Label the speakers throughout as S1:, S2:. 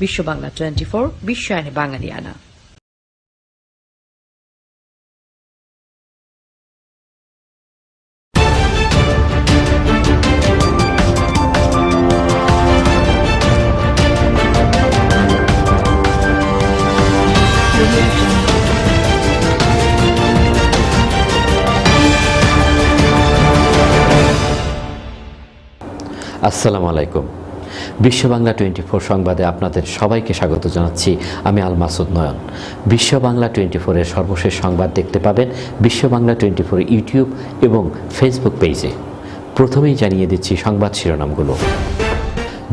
S1: বিশ্ব বাংলা 24 বিশ্বায়নে বাঙালিয়ানা।
S2: আসসালামু আলাইকুম। বিশ্ব বাংলা 24 সংবাদে আপনাদের সবাইকে স্বাগত জানাচ্ছি। আমি আল মাসুদ নয়ন। বিশ্ব বাংলা 24 এর সর্বশেষ সংবাদ দেখতে পাবেন বিশ্ব বাংলা 24 ইউটিউব এবং ফেসবুক পেজে। প্রথমেই জানিয়ে দিচ্ছি সংবাদ শিরোনামগুলো।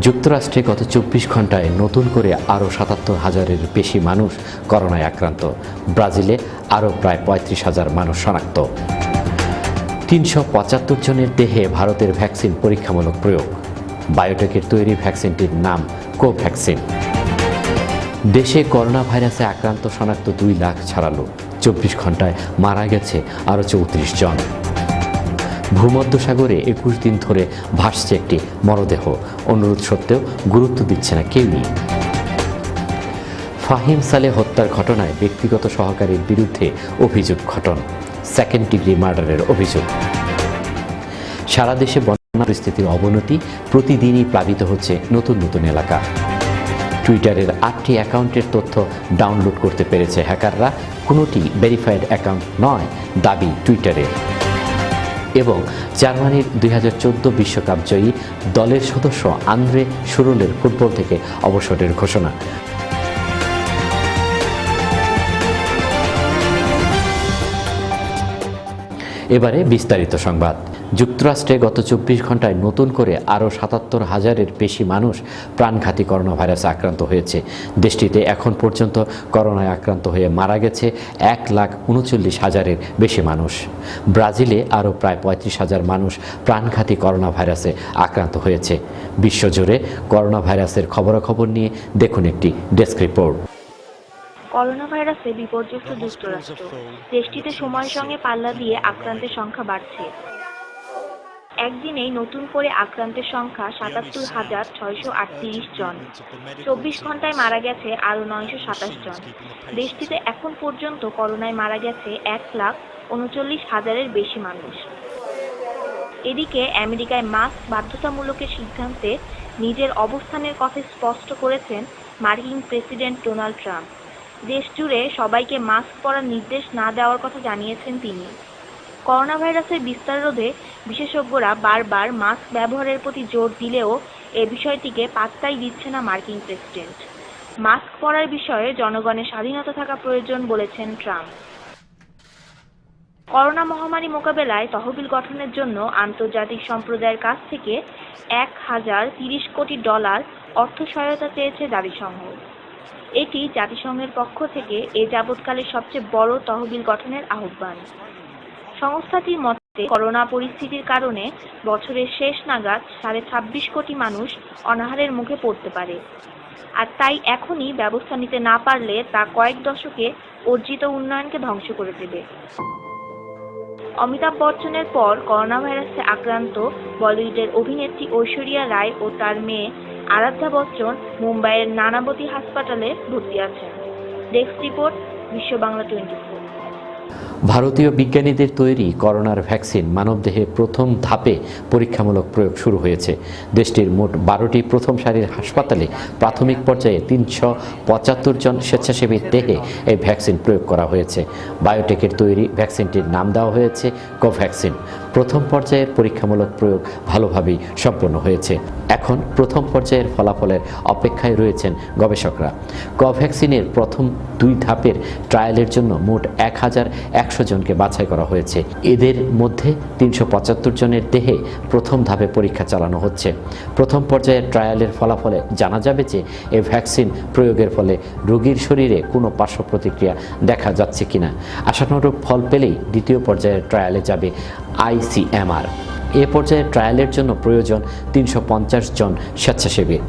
S2: যুক্তরাষ্ট্রে গত 24 ঘন্টায় নতুন করে আরও ৭৭,০০০-এর বেশি মানুষ করোনায় আক্রান্ত। ব্রাজিলে আরও প্রায় ৩৫,০০০ মানুষ শনাক্ত। ৩৭৫ জনের দেহে ভারতের ভ্যাকসিন পরীক্ষামূলক প্রয়োগ। বায়োটেকের তৈরি ভ্যাকসিনটির নাম কোভ্যাক্সিন। দেশে করোনা ভাইরাসে আক্রান্ত শনাক্ত ২ লাখ ছাড়ালো। ২৪ ঘন্টায় মারা গেছে আরও ৩৪ জন। ভূমধ্যসাগরে ২১ দিন ধরে ভাসছে একটি মরদেহ। অনুরোধ সত্ত্বেও গুরুত্ব দিচ্ছে না কেউই। ফাহিম সালেহ হত্যার ঘটনায় ব্যক্তিগত সহকারীর বিরুদ্ধে অভিযোগ গঠন। সেকেন্ড ডিগ্রি মার্ডারের অভিযোগ। সারা দেশে বন্যা পরিস্থিতির অবনতি, প্রতিদিনই প্লাবিত হচ্ছে নতুন নতুন এলাকা। টুইটারের ৮টি অ্যাকাউন্টের তথ্য ডাউনলোড করতে পেরেছে হ্যাকাররা। কোনোটি ভেরিফাইড অ্যাকাউন্ট নয়, দাবি টুইটারের। এবং জার্মানির ২০১৪ বিশ্বকাপ জয়ী দলের সদস্য আন্দ্রে সুরলের ফুটবল থেকে অবসরের ঘোষণা। এবারে বিস্তারিত সংবাদ। যুক্তরাষ্ট্রে গত ২৪ ঘন্টায় নতুন করে আরও ৭৭,০০০-এর বেশি মানুষ প্রাণঘাতী করোনা ভাইরাসে আক্রান্ত হয়েছে। দেশটিতে এখন পর্যন্ত করোনায় আক্রান্ত হয়ে মারা গেছে ১,৩৯,০০০-এর বেশি মানুষ। ব্রাজিলে আরও প্রায় ৩৫,০০০ মানুষ প্রাণঘাতী করোনা ভাইরাসে আক্রান্ত হয়েছে। বিশ্বজুড়ে করোনা ভাইরাসের খবরাখবর নিয়ে দেখুন একটি ডেস্ক রিপোর্ট।
S3: করোনা ভাইরাসে বিপর্যস্ত যুক্তরাষ্ট্র। দেশটিতে সময়ের সঙ্গে পাল্লা দিয়ে আক্রান্তের সংখ্যা বাড়ছে। একদিনেই নতুন করে আক্রান্তের সংখ্যা ৭৭,৬৩৮ জন। ২৪ ঘন্টায় মারা গেছে আরও ৯২৭ জন। দেশটিতে এখন পর্যন্ত করোনায় মারা গেছে ১,৩৯,০০০-এর বেশি মানুষ। এদিকে আমেরিকায় মাস্ক বাধ্যতামূলকের সিদ্ধান্তে নিজের অবস্থানের কথা স্পষ্ট করেছেন মার্কিন প্রেসিডেন্ট ডোনাল্ড ট্রাম্প। দেশ জুড়ে সবাইকে মাস্ক পরার নির্দেশ না দেওয়ার কথা জানিয়েছেন তিনি। করোনা ভাইরাসের বিস্তার রোধে বিশেষজ্ঞরা বারবার মাস্ক ব্যবহারের প্রতি জোর দিলেও এ বিষয়টিকে পাত্তাই দিচ্ছে না মার্কিন প্রেসিডেন্ট। মাস্ক পরার বিষয়ে জনগণের স্বাধীনতা থাকা প্রয়োজন বলেছেন ট্রাম্প। করোনা মহামারী মোকাবেলায় তহবিল গঠনের জন্য আন্তর্জাতিক সম্প্রদায়ের কাছ থেকে $১,০৩০ কোটি অর্থ সহায়তা চেয়েছে জাতিসংঘ। এটি জাতিসংঘের পক্ষ থেকে এ যাবৎকালের সবচেয়ে বড় তহবিল গঠনের আহ্বান। সংস্থাটির মতে করোনা পরিস্থিতির কারণে বছরের শেষ নাগাদ ২৬.৫ কোটি মানুষ অনাহারের মুখে পড়তে পারে। আর তাই এখনই ব্যবস্থা নিতে না পারলে তা কয়েক দশকে অর্জিত উন্নয়নকে ধ্বংস করে দেবে। অমিতাভ বচ্চনের পর করোনা ভাইরাসে আক্রান্ত বলিউডের অভিনেত্রী ঐশ্বরিয়া রায় ও তার মেয়ে আরাধ্যা বচ্চন মুম্বাইয়ের নানাবতী হাসপাতালে ভর্তি আছেন। ডেস্ক রিপোর্ট, বিশ্ব বাংলা 24।
S2: ভারতীয় বিজ্ঞানীদের তৈরি করোনার ভ্যাকসিন মানবদেহে প্রথম ধাপে পরীক্ষামূলক প্রয়োগ শুরু হয়েছে। দেশটির মোট 12টি প্রথম সারির হাসপাতালে প্রাথমিক পর্যায়ে ৩৭৫ জন স্বেচ্ছাসেবীর দেহে এই ভ্যাকসিন প্রয়োগ করা হয়েছে। বায়োটেকের তৈরি ভ্যাকসিনটির নাম দেওয়া হয়েছে কোভ্যাক্সিন। প্রথম পর্যায়ের পরীক্ষামূলক প্রয়োগ ভালোভাবেই সম্পন্ন হয়েছে। এখন প্রথম পর্যায়ের ফলাফলের অপেক্ষায় রয়েছেন গবেষকরা। কোভ্যাক্সিনের প্রথম 2 ধাপের ট্রায়ালের জন্য মোট ১,১০০ জনকে বাছাই করা হয়েছে। এদের মধ্যে ৩৭৫ জনের দেহে প্রথম ধাপে পরীক্ষা চালানো হচ্ছে। প্রথম পর্যায়ের ট্রায়ালের ফলাফলে জানা যাবে যে এই ভ্যাকসিন প্রয়োগের ফলে রোগীর শরীরে কোনো পার্শ্ব প্রতিক্রিয়া দেখা যাচ্ছে কিনা। আশানুরূপ ফল পেলেই দ্বিতীয় পর্যায়ের ট্রায়ালে যাবে ICMR। এ পর্যায়ে ট্রায়ালের জন্য প্রয়োজন 350 জন স্বেচ্ছাসেবীর।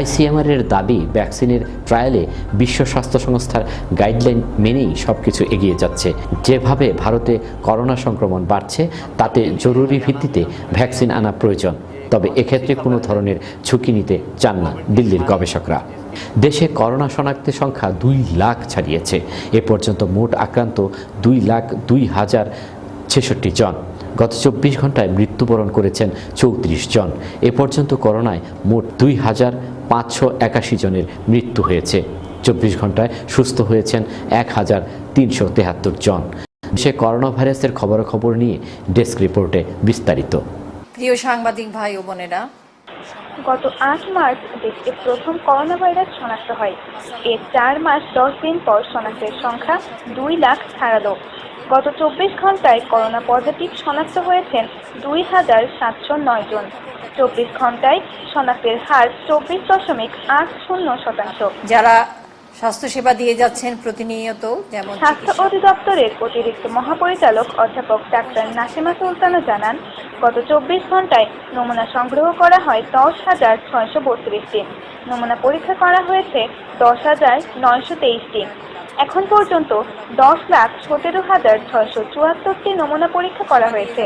S2: ICMR এর দাবি, ভ্যাকসিনের ট্রায়ালে বিশ্ব স্বাস্থ্য সংস্থার গাইডলাইন মেনেই সবকিছু এগিয়ে যাচ্ছে। যেভাবে ভারতে করোনা সংক্রমণ বাড়ছে তাতে জরুরি ভিত্তিতে ভ্যাকসিন আনা প্রয়োজন। তবে এক্ষেত্রে কোনো ধরনের ঝুঁকি নিতে চান না দিল্লির গবেষকরা। দেশে করোনা শনাক্তের সংখ্যা 2 লাখ ছাড়িয়েছে। এ পর্যন্ত মোট আক্রান্ত 2,02,066 জন। গত 24 ঘন্টায় মৃত্যুবরণ করেছেন 34 জন। এ পর্যন্ত করোনায় মোট 2,581 জনের মৃত্যু হয়েছে। 24 ঘন্টায় সুস্থ হয়েছেন 1,373 জন। দেশে করোনা ভাইরাসের খবরাখবর নিয়ে ডেস্ক রিপোর্টে বিস্তারিত।
S4: প্রিয় সাংবাদিক ভাই ও বোনেরা,
S3: গত 8 মার্চ দেশে প্রথম করোনা ভাইরাস শনাক্ত হয়। এর 4 মাস 10 দিন পর শনাক্তের সংখ্যা 2 লাখ ছাড়ালো। গত 24 ঘন্টায় করোনা পজিটিভ শনাক্ত হয়েছেন 2,709 জন। 24 ঘন্টায় শনাক্তের হার 24.80%।
S4: যারা স্বাস্থ্যসেবা দিয়ে যাচ্ছেন প্রতিনিয়ত, যেমন
S3: স্বাস্থ্য অধিদপ্তরের অতিরিক্ত মহাপরিচালক অধ্যাপক ডাক্তার নাসিমা সুলতানা জানান, গত 24 ঘন্টায় নমুনা সংগ্রহ করা হয় 10,632টি। নমুনা পরীক্ষা করা হয়েছে 10,923টি। এখন পর্যন্ত 10,17,674টি নমুনা পরীক্ষা করা হয়েছে।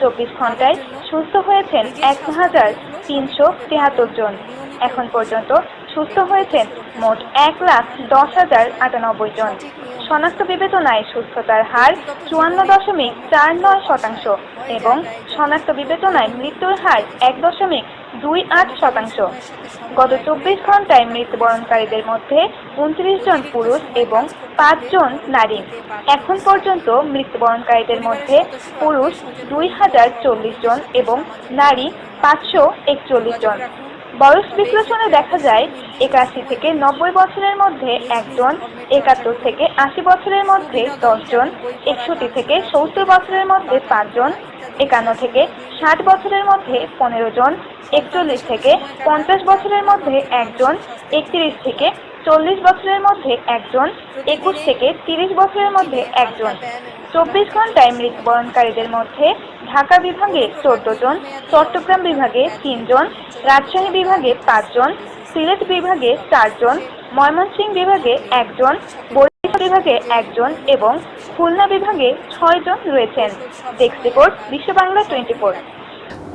S3: 24 ঘন্টায় সুস্থ হয়েছেন 1,373 জন। এখন পর্যন্ত সুস্থ হয়েছেন মোট 1,10,098 জন। শনাক্ত বিবেচনায় সুস্থতার হার 54.49% এবং শনাক্ত বিবেচনায় মৃত্যুর হার 1.28%। গত 24 ঘন্টায় মৃত্যুবরণকারীদের মধ্যে 29 জন পুরুষ এবং 5 জন নারী। এখন পর্যন্ত মৃত্যুবরণকারীদের মধ্যে পুরুষ 2,040 জন এবং নারী 541 জন। বয়স বিশ্লেষণে দেখা যায় 81 থেকে 90 বছরের মধ্যে 1 জন, 71 থেকে 80 বছরের মধ্যে 10 জন, 61 থেকে 70 বছরের মধ্যে 5 জন, 51 থেকে 60 বছরের মধ্যে 15 জন, 41 থেকে 50 বছরের মধ্যে 1 জন, 31 থেকে 40 বছরের মধ্যে 1 জন, 21 থেকে 30 বছরের মধ্যে 1 জন। 24 ঘন্টায় মৃত্যুবরণকারীদের মধ্যে ঢাকা বিভাগে 14 জন, চট্টগ্রাম বিভাগে 3 জন, রাজশাহী বিভাগে 5 জন, সিলেট বিভাগে 4 জন, ময়মনসিংহ বিভাগে 1 জন, বরিশাল বিভাগে 1 জন এবং খুলনা বিভাগে 6 জন রয়েছেন। ডেস্ক রিপোর্ট, বিশ্ব বাংলা 24।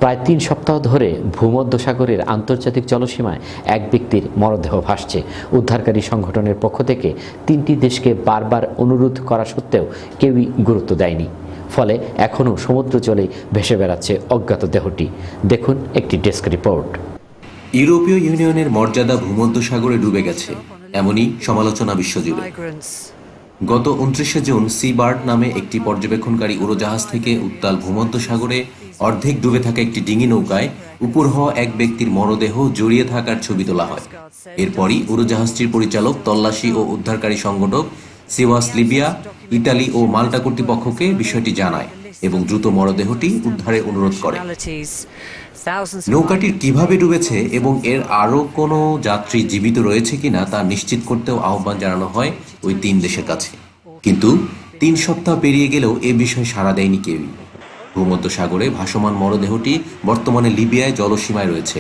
S2: প্রায় 3 সপ্তাহ ধরে ভূমধ্যসাগরের আন্তর্জাতিক জলসীমায় এক ব্যক্তির মরদেহ ভাসছে। উদ্ধারকারী সংগঠনের পক্ষ থেকে 3টি দেশকে বারবার অনুরোধ করা সত্ত্বেও কেউই গুরুত্ব দেয়নি। ফলে এখনও সমুদ্র জলে ভেসে বেড়াচ্ছে অজ্ঞাত দেহটি। দেখুন একটি ডেস্ক রিপোর্ট।
S5: ইউরোপীয় ইউনিয়নের মর্যাদা ভূমধ্যসাগরে ডুবে গেছে, এমনই সমালোচনা বিশ্বজুড়ে। গত 29 জুন সি বার্ড নামে একটি পর্যবেক্ষণকারী উড়োজাহাজ থেকে উত্তাল ভূমধ্যসাগরে অর্ধেক ডুবে থাকা একটি ডিঙি নৌকায় উপর হওয়া এক ব্যক্তির মরদেহ জড়িয়ে থাকার ছবি তোলা হয়। এরপরই উড়োজাহাজটির পরিচালক, তল্লাশি ও উদ্ধারকারী সংগঠক সিওয়াস লিবিয়া, ইতালি ও মাল্টা কর্তৃপক্ষকে বিষয়টি জানায় এবং দ্রুত মরদেহটি উদ্ধারের অনুরোধ করে। নৌকাটির কিভাবে ডুবেছে এবং এর আরও কোনো যাত্রী জীবিত রয়েছে কিনা তা নিশ্চিত করতেও আহ্বান জানানো হয় ওই 3 দেশের কাছে। কিন্তু 3 সপ্তাহ পেরিয়ে গেলেও এ বিষয়ে সাড়া দেয়নি কেউই। ভূমধ্যসাগরে ভাসমান মরদেহটি বর্তমানে লিবিয়ায় জলসীমায় রয়েছে।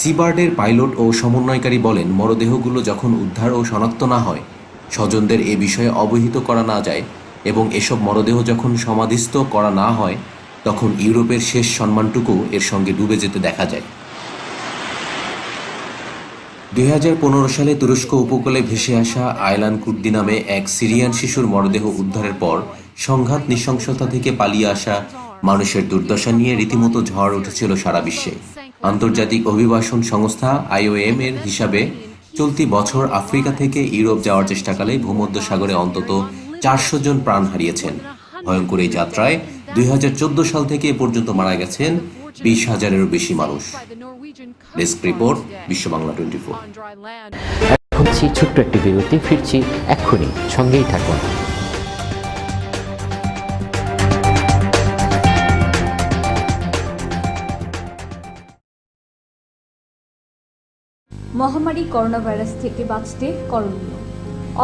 S5: সিবার্ডের পাইলট ও সমন্বয়কারী বলেন, মরদেহগুলো যখন উদ্ধার ও শনাক্ত না হয়, স্বজনদের এ বিষয়ে অবহিত করা না যায় এবং এসব মরদেহ যখন সমাধিস্থ করা না হয়, তখন ইউরোপের শেষ সম্মানটুকু এর সঙ্গে ডুবে যেতে দেখা যায়। 2015 সালে তুরস্ক উপকূলে ভেসে আসা আয়লান কুর্দি নামে এক সিরিয়ান শিশুর মরদেহ উদ্ধারের পর সংঘাত নৃশংসতা থেকে পালিয়ে আসা মানুষের দুর্দশা নিয়ে রীতিমতো ঝড় উঠেছিল সারা বিশ্বে। আন্তর্জাতিক অভিবাসন সংস্থা IOM এর হিসাবে চলতি বছর আফ্রিকা থেকে ইউরোপ যাওয়ার চেষ্টাকালে ভূমধ্যসাগরে অন্তত 400 জন প্রাণ হারিয়েছেন। ভয়ঙ্কর এই যাত্রায় 2014 সাল থেকে এ পর্যন্ত মারা গেছেন 20,000-এরও বেশি মানুষ। ডেস্ক রিপোর্ট, বিশ্ব বাংলা 24।
S2: এখন ছোট্ট একটি বিরতি, ফিরছি এক্ষুনি, সঙ্গেই থাকুন।
S6: মহামারী করোনা ভাইরাস থেকে বাঁচতে করণীয়: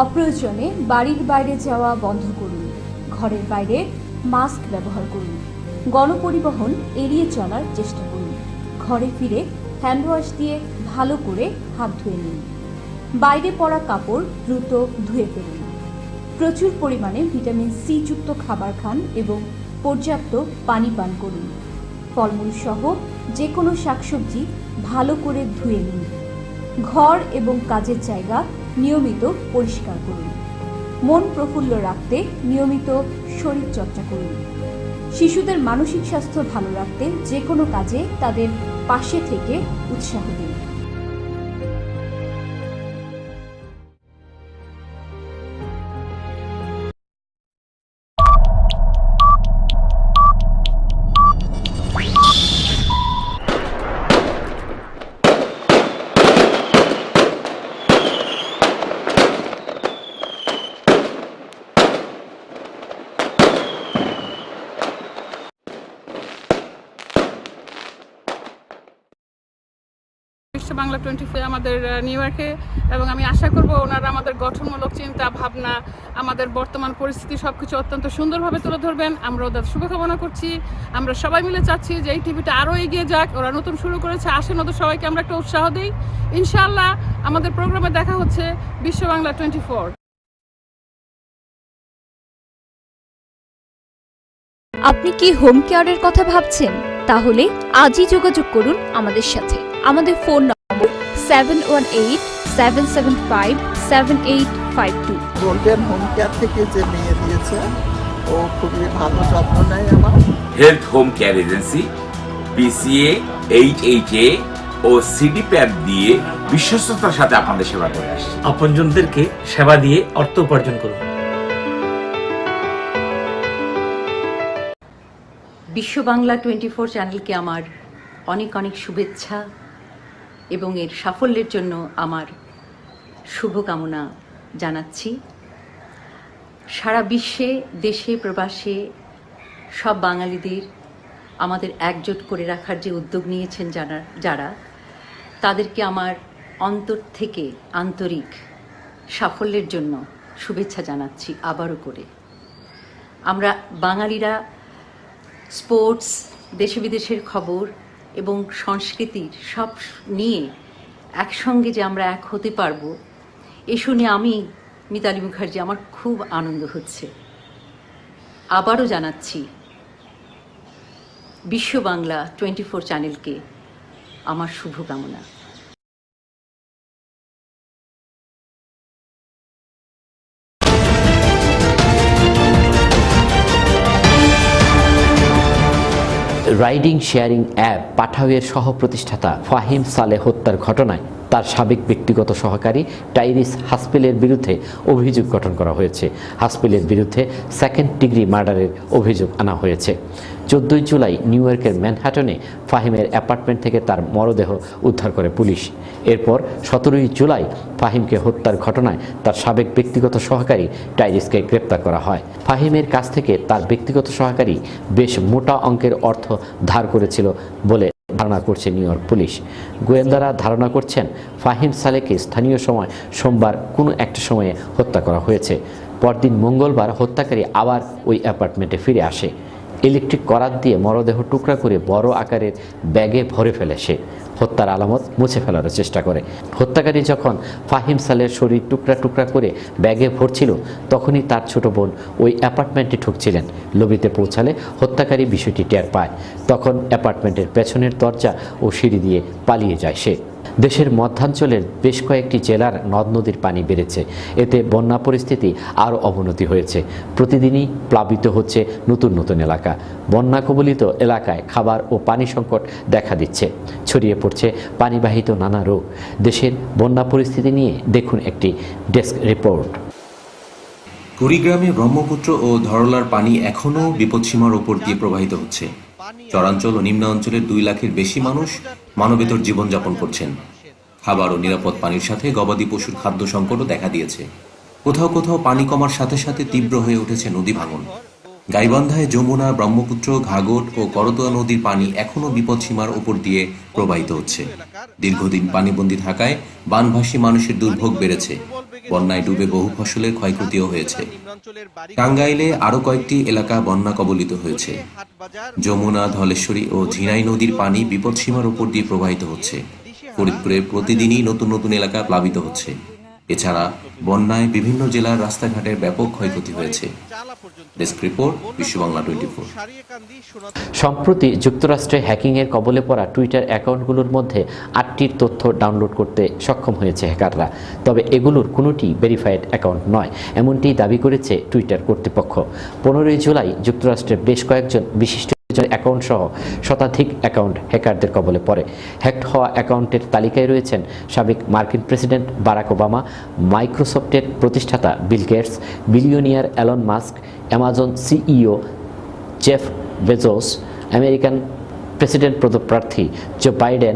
S6: অপ্রয়োজনে বাড়ির বাইরে যাওয়া বন্ধ করুন, ঘরের বাইরে মাস্ক ব্যবহার করুন, গণপরিবহন এড়িয়ে চলার চেষ্টা করুন। ঘরে ফিরে হ্যান্ডওয়াশ দিয়ে ভালো করে হাত ধুয়ে নিন। বাইরে পরা কাপড় দ্রুত ধুয়ে ফেলুন। প্রচুর পরিমাণে ভিটামিন সি যুক্ত খাবার খান এবং পর্যাপ্ত পানি পান করুন। ফলমূল সহ যে কোনো শাকসবজি ভালো করে ধুয়ে নিন। ঘর এবং কাজের জায়গা নিয়মিত পরিষ্কার করুন। মন প্রফুল্ল রাখতে নিয়মিত শরীরচর্চা করুন। শিশুদের মানসিক স্বাস্থ্য ভালো রাখতে যে কোনো কাজে তাদের পাশে থেকে উৎসাহ দিন।
S7: বিশ্ব বাংলা 24 আমাদের নিউ ইয়র্কে, এবং আমি আশা করব ওনারা আমাদের গঠনমূলক চিন্তা ভাবনা, আমাদের বর্তমান পরিস্থিতি সবকিছু অত্যন্ত সুন্দরভাবে তুলে ধরবেন। আমরা ওদের শুভকামনা করছি। আমরা সবাই মিলে চাচ্ছি যে এই টিভিটা আরও এগিয়ে যাক। ওরা নতুন শুরু করেছে, আসেন ওদের সবাইকে আমরা একটা উৎসাহ দিই। ইনশাআল্লাহ আমাদের প্রোগ্রামে দেখা হচ্ছে বিশ্ব বাংলা 24।
S6: আপনি কি হোম কেয়ারের কথা ভাবছেন? তাহলে আজই যোগাযোগ করুন আমাদের সাথে। আমাদের ফোন নম্বর 7187757852।
S8: গোল্ডেন হোম কেয়ার থেকে যে মেয়ে দিয়েছে ও খুবই ভালো যত্ন নেয় আমার।
S9: Health home care agency PCA, HHA ও CDPAP দিয়ে বিশ্বস্ততার সাথে আপনাদের সেবা করে আসছে।
S10: আপনজনদেরকে সেবা দিয়ে অর্থ উপার্জন করুন।
S1: বিশ্ব বাংলা 24 চ্যানেলকে আমার অনেক অনেক শুভেচ্ছা এবং এর সাফল্যের জন্য আমার শুভকামনা জানাচ্ছি। সারা বিশ্বে, দেশে প্রবাসে সব বাঙালিদের আমাদের একজোট করে রাখার যে উদ্যোগ নিয়েছেন যারা তাদেরকে আমার অন্তর থেকে আন্তরিক সাফল্যের জন্য শুভেচ্ছা জানাচ্ছি আবারও করে। আমরা বাঙালিরা স্পোর্টস, দেশে বিদেশের খবর এবং সংস্কৃতির সব নিয়ে একসঙ্গে যে আমরা এক হতে পারবো, এ শুনে আমি মিতালি মুখার্জি, আমার খুব আনন্দ হচ্ছে। আবারও জানাচ্ছি বিশ্ব বাংলা 24 চ্যানেলকে আমার শুভকামনা।
S2: রাইডিং শেয়ারিং অ্যাপ পাঠাওয়ের সহ প্রতিষ্ঠাতা ফাহিম সালেহ হত্যার ঘটনায় তার সাবেক ব্যক্তিগত সহকারী টাইরিস হাসপেলের বিরুদ্ধে অভিযোগ গঠন করা হয়েছে। হাসপেলের বিরুদ্ধে সেকেন্ড ডিগ্রি মার্ডারের অভিযোগ আনা হয়েছে। 14 জুলাই নিউ ইয়র্কের ম্যানহাটনে ফাহিমের অ্যাপার্টমেন্ট থেকে তার মরদেহ উদ্ধার করে পুলিশ। এরপর 17 জুলাই ফাহিমকে হত্যার ঘটনায় তার সাবেক ব্যক্তিগত সহকারী টাইরিসকে গ্রেপ্তার করা হয়। ফাহিমের কাছ থেকে তার ব্যক্তিগত সহকারী বেশ মোটা অঙ্কের অর্থ ধার করেছিল বলে ধারণা করছে নিউ ইয়র্ক পুলিশ। গোয়েন্দারা ধারণা করছেন ফাহিম সালেহকে স্থানীয় সময় সোমবার কোনো একটা সময়ে হত্যা করা হয়েছে। পরদিন মঙ্গলবার হত্যাকারী আবার ওই অ্যাপার্টমেন্টে ফিরে আসে। ইলেকট্রিক করাত দিয়ে মরদেহ টুকরা করে বড় আকারের ব্যাগে ভরে ফেলে সে। হত্যার আলামত মুছে ফেলার চেষ্টা করে। হত্যাকারী যখন ফাহিম সালের শরীর টুকরা টুকরা করে ব্যাগে ভরছিল, তখনই তার ছোট বোন ওই অ্যাপার্টমেন্টে ঢুকছিলেন। লবিতে পৌঁছালে হত্যাকারী বিষয়টি টের পায়। তখন অ্যাপার্টমেন্টের পেছনের দরজা ও সিঁড়ি দিয়ে পালিয়ে যায় সে। দেশের মধ্যাঞ্চলের বেশ কয়েকটি জেলার নদ নদীর পানি বেড়েছে। এতে বন্যা পরিস্থিতি আরও অবনতি হয়েছে। প্রতিদিনই প্লাবিত হচ্ছে নতুন নতুন এলাকা। বন্যা কবলিত এলাকায় খাবার ও পানি সংকট দেখা দিচ্ছে। ছড়িয়ে পড়ছে পানিবাহিত নানা রোগ। দেশের বন্যা পরিস্থিতি নিয়ে দেখুন একটি ডেস্ক রিপোর্ট।
S5: কুড়িগ্রামে ব্রহ্মপুত্র ও ধরলার পানি এখনও বিপদসীমার ওপর দিয়ে প্রবাহিত হচ্ছে। চরাঞ্চল ও নিম্ন অঞ্চলের 2 লাখের বেশি মানুষ মানবেতর জীবনযাপন করছেন। খাবার ও নিরাপদ পানির সাথে গবাদি পশুর খাদ্য সংকটও দেখা দিয়েছে। কোথাও কোথাও পানি কমার সাথে সাথে তীব্র হয়ে উঠেছে নদী ভাঙন। গাইবান্ধায় যমুনা, ব্রহ্মপুত্র, ঘাঘট ও করতোয়া নদীর পানি এখনও বিপদসীমার উপর দিয়ে প্রবাহিত হচ্ছে। দীর্ঘদিন পানিবন্দী থাকায় বানভাসী মানুষের দুর্ভোগ বেড়েছে। বন্যায় ডুবে বহু ফসলের ক্ষয়ক্ষতিও হয়েছে। টাঙ্গাইলে আরও কয়েকটি এলাকা বন্যা কবলিত হয়েছে। যমুনা, ধলেশ্বরী ও ঝিনাই নদীর পানি বিপদসীমার উপর দিয়ে প্রবাহিত হচ্ছে। ফরিদপুরে প্রতিদিনই নতুন নতুন এলাকা প্লাবিত হচ্ছে। এছাড়া বন্যায় বিভিন্ন জেলার রাস্তাঘাটের ব্যাপক ক্ষয়ক্ষতি হয়েছে। ডেস্ক রিপোর্ট, বিশ্ব বাংলা 24।
S2: সম্প্রতি যুক্তরাষ্ট্রে হ্যাকিংয়ের কবলে পড়া টুইটার অ্যাকাউন্টগুলোর মধ্যে 8টির তথ্য ডাউনলোড করতে সক্ষম হয়েছে হ্যাকাররা। তবে এগুলোর কোনোটি ভেরিফাইড অ্যাকাউন্ট নয়, এমনটি দাবি করেছে টুইটার কর্তৃপক্ষ। 15 জুলাই যুক্তরাষ্ট্রের বেশ কয়েকজন বিশিষ্ট অ্যাকাউন্ট সহ শতাধিক অ্যাকাউন্ট হ্যাকারদের কবলে পড়ে। হ্যাকড হওয়া অ্যাকাউন্টের তালিকায় রয়েছেন সাবেক মার্কিন প্রেসিডেন্ট বারাক ওবামা, মাইক্রোসফটের প্রতিষ্ঠাতা Bill Gates, billionaire Elon Musk, Amazon CEO Jeff Bezos, American president পদপ্রার্থী Joe Biden,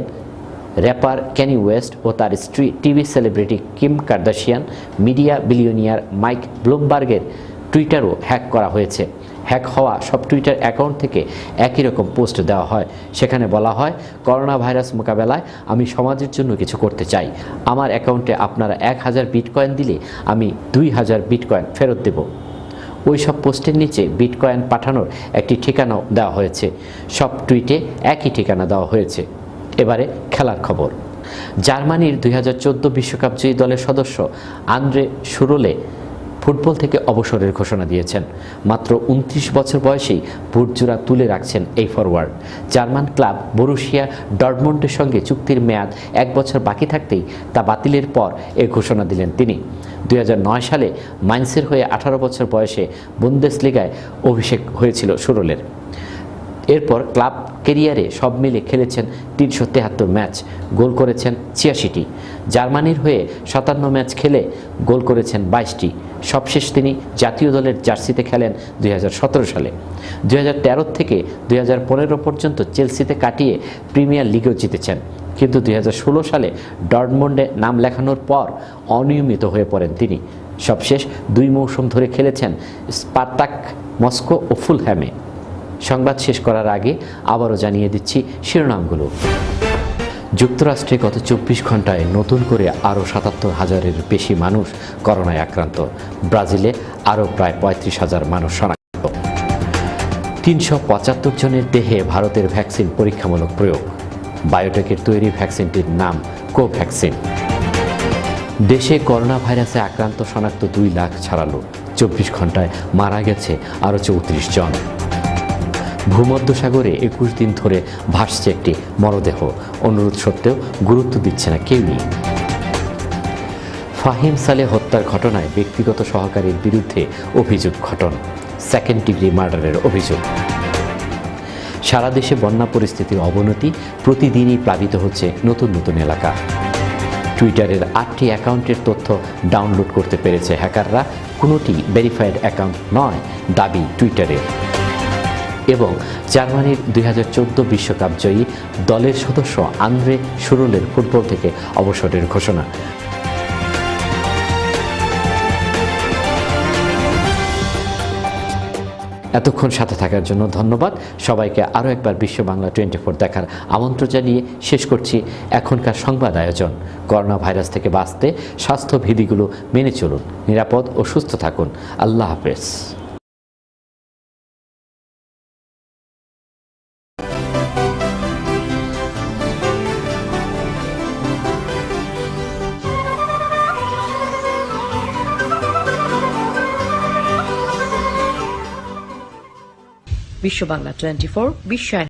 S2: rapper Kanye West ও তার স্ত্রী, TV celebrity Kim Kardashian, media billionaire Mike ব্লুমবার্গের টুইটারও হ্যাক করা হয়েছে। হ্যাক হওয়া সব টুইটার অ্যাকাউন্ট থেকে একই রকম পোস্ট দেওয়া হয়। সেখানে বলা হয়, করোনা ভাইরাস মোকাবেলায় আমি সমাজের জন্য কিছু করতে চাই। আমার অ্যাকাউন্টে আপনারা 1000 বিটকয়েন দিলে আমি 2000 বিটকয়েন ফেরত দেব। ওই সব পোস্টের নিচে বিটকয়েন পাঠানোর একটি ঠিকানাও দেওয়া হয়েছে। সব টুইটে একই ঠিকানা দেওয়া হয়েছে। এবারে খেলার খবর। জার্মানির 2014 বিশ্বকাপ জয়ী দলের সদস্য আন্দ্রে শুরলে ফুটবল থেকে অবসরের ঘোষণা দিয়েছেন। মাত্র 29 বছর বয়সেই বুটজোড়া তুলে রাখছেন এই ফরওয়ার্ড। জার্মান ক্লাব বরুশিয়া ডর্টমুন্ডের সঙ্গে চুক্তির মেয়াদ 1 বছর বাকি থাকতেই তা বাতিলের পর এ ঘোষণা দিলেন তিনি। 2009 সালে মাইন্সের হয়ে 18 বছর বয়সে বুন্দেসলিগায় অভিষেক হয়েছিল শুরলের। এরপর ক্লাব ক্যারিয়ারে সব মিলে খেলেছেন 373 ম্যাচ, গোল করেছেন 86টি। জার্মানির হয়ে 57 ম্যাচ খেলে গোল করেছেন 22টি। সবশেষ তিনি জাতীয় দলের জার্সিতে খেলেন 2017 সালে। 2013 থেকে 2015 পর্যন্ত চেলসিতে কাটিয়ে প্রিমিয়ার লিগেও জিতেছেন। কিন্তু 2016 সালে ডর্টমুন্ডে নাম লেখানোর পর অনিয়মিত হয়ে পড়েন তিনি। সবশেষ 2 মৌসুম ধরে খেলেছেন স্পার্টাক মস্কো ও ফুলহ্যামে। সংবাদ শেষ করার আগে আবারও জানিয়ে দিচ্ছি শিরোনামগুলো। যুক্তরাষ্ট্রে গত 24 ঘন্টায় নতুন করে আরও 77,000-এর বেশি মানুষ করোনায় আক্রান্ত। ব্রাজিলে আরও প্রায় 35,000 মানুষ শনাক্ত। 375 জনের দেহে ভারতের ভ্যাকসিন পরীক্ষামূলক প্রয়োগ। বায়োটেকের তৈরি ভ্যাকসিনটির নাম কোভ্যাক্সিন। দেশে করোনা ভাইরাসে আক্রান্ত শনাক্ত 2 লাখ ছাড়ালো। 24 ঘন্টায় মারা গেছে আরও 34 জন। ভূমধ্যসাগরে 21 দিন ধরে ভাসছে একটি মরদেহ। অনুরোধ সত্ত্বেও গুরুত্ব দিচ্ছে না কেউই। ফাহিম সালে হত্যার ঘটনায় ব্যক্তিগত সহকারীর বিরুদ্ধে অভিযোগ গঠন। 2nd ডিগ্রি মার্ডারের অভিযোগ। সারা দেশে বন্যা পরিস্থিতির অবনতি, প্রতিদিনই প্লাবিত হচ্ছে নতুন নতুন এলাকা। টুইটারের 8টি অ্যাকাউন্টের তথ্য ডাউনলোড করতে পেরেছে হ্যাকাররা, কোনোটি ভেরিফাইড অ্যাকাউন্ট নয় দাবি টুইটারের। এবং জার্মানির 2014 বিশ্বকাপ জয়ী দলের সদস্য আন্দ্রে শুরলের ফুটবল থেকে অবসরের ঘোষণা। এতক্ষণ সাথে থাকার জন্য ধন্যবাদ সবাইকে। আরও একবার বিশ্ব বাংলা 24 দেখার আমন্ত্রণ জানিয়ে শেষ করছি এখনকার সংবাদ আয়োজন। করোনা ভাইরাস থেকে বাঁচতে স্বাস্থ্যবিধিগুলো মেনে চলুন, নিরাপদ ও সুস্থ থাকুন। আল্লাহ হাফেজ।
S11: বিশ্ব বাংলা 24 বিশ্বায়ন।